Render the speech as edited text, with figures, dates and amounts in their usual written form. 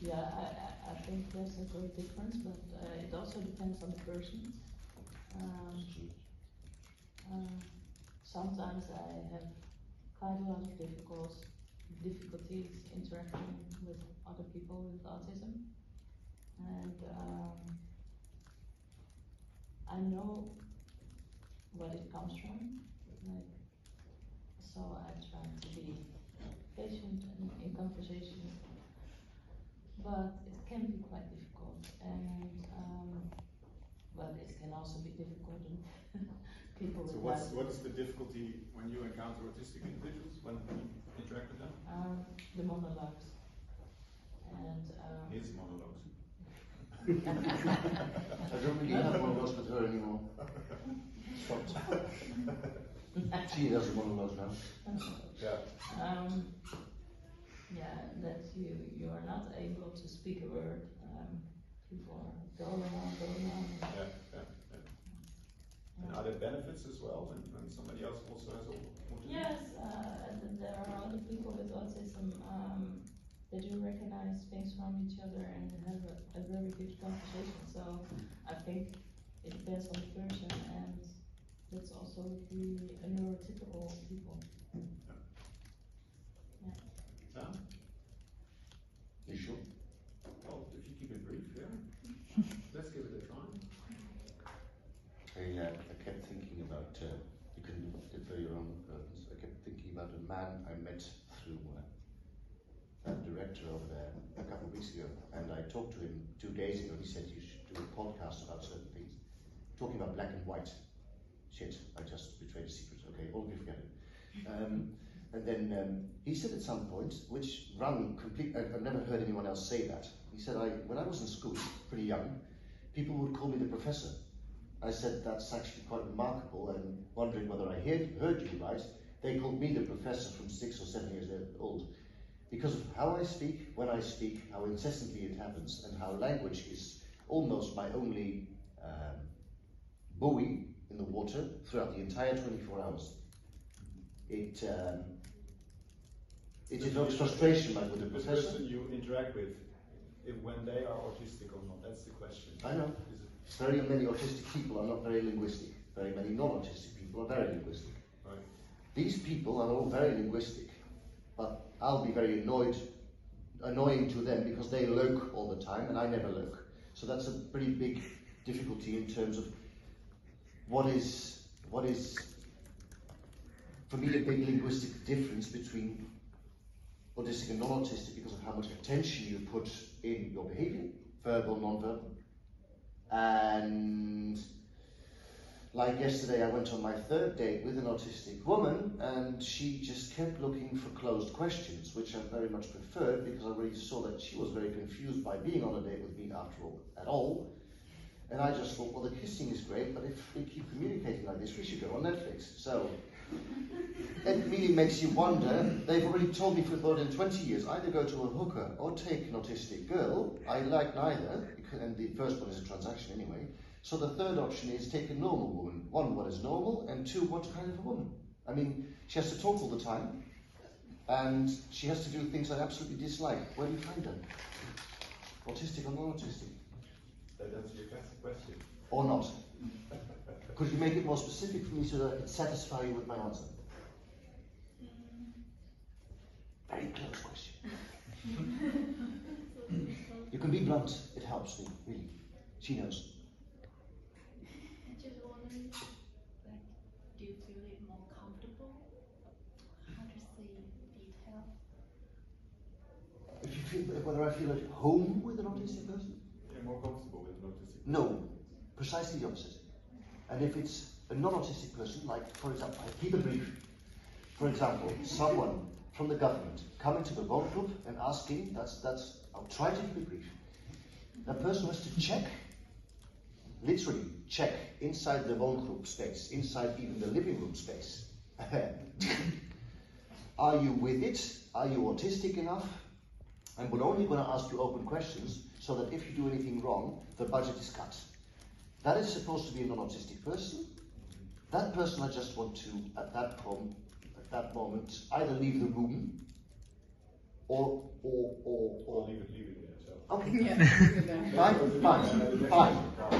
Yeah, I think there's a great difference, but it also depends on the person. Sometimes I have quite a lot of difficulties interacting with other people with autism, and I know what it comes from, like, so I try to be patient and in conversation, but it can be quite difficult, and but it can also be difficult in people with So what is the difficulty when you encounter autistic individuals, when you interact with them? The monologues. And His monologues. I don't really have monologues with her anymore. Stopped. She does the monologues now. Yeah. Yeah, that you are not able to speak a word. People are going on. Yeah. And are there benefits as well when somebody else also has autism? Yes, and there are other people with autism. They do recognize things from each other and have a very good conversation. So I think it depends on the person, and that's also with the neurotypical people. Yeah. Sam? You sure? Well, if you keep it brief, yeah. Let's give it a try. I kept thinking about, you can defer your own purpose. I kept thinking about a man I met through a director over there a couple of weeks ago, and I talked to him 2 days ago. He said you should do a podcast about certain things, talking about black and white. Shit, I just betrayed a secret. Okay, all of you forget it. And then he said at some point, which rang complete, I've never heard anyone else say that. He said, when I was in school, pretty young, people would call me the professor. I said, that's actually quite remarkable, and wondering whether I heard you right. They called me the professor from 6 or 7 years old, because of how I speak, when I speak, how incessantly it happens, and how language is almost my only buoy in the water throughout the entire 24 hours. It evokes frustration, like with the The professor. person you interact with, when they are autistic or not, that's the question. I know. Very many autistic people are not very linguistic. Very many non-autistic people are very linguistic. Right. These people are all very linguistic, but I'll be very annoying to them because they lurk all the time and I never lurk. So that's a pretty big difficulty in terms of what is for me a big linguistic difference between autistic and non-autistic, because of how much attention you put in your behavior, verbal, non-verbal. And like yesterday, I went on my 3rd date with an autistic woman, and she just kept looking for closed questions, which I very much preferred, because I really saw that she was very confused by being on a date with me at all. And I just thought, well, the kissing is great, but if we keep communicating like this, we should go on Netflix. So it really makes you wonder. They've already told me for more than 20 years, either go to a hooker or take an autistic girl. I like neither, and the first one is a transaction anyway. So the third option is take a normal woman. 1, what is normal, and 2, what kind of a woman? I mean, she has to talk all the time, and she has to do things I absolutely dislike. Where do you find her? Autistic or non-autistic? That answers your question. Or not? Could you make it more specific for me so that I could satisfy you with my answer? Very close question. You can be blunt, it helps me, really. She knows. I just wondering, like, do you feel it more comfortable? How to say detail? If you feel, whether I feel at home with an autistic person? Yeah, more comfortable with an autistic person. No, precisely the opposite. And if it's a non-autistic person, like, for example, I keep it brief. For example, someone from the government coming to the vote group and asking, I'll try to keep it brief. That person has to check, literally check, inside the vote group space, inside even the living room space. Are you with it? Are you autistic enough? And we're only going to ask you open questions so that if you do anything wrong, the budget is cut. That is supposed to be a non-autistic person. That person I just want to, at that moment, either leave the room Or leave it there, so. Okay. Yeah. Fine.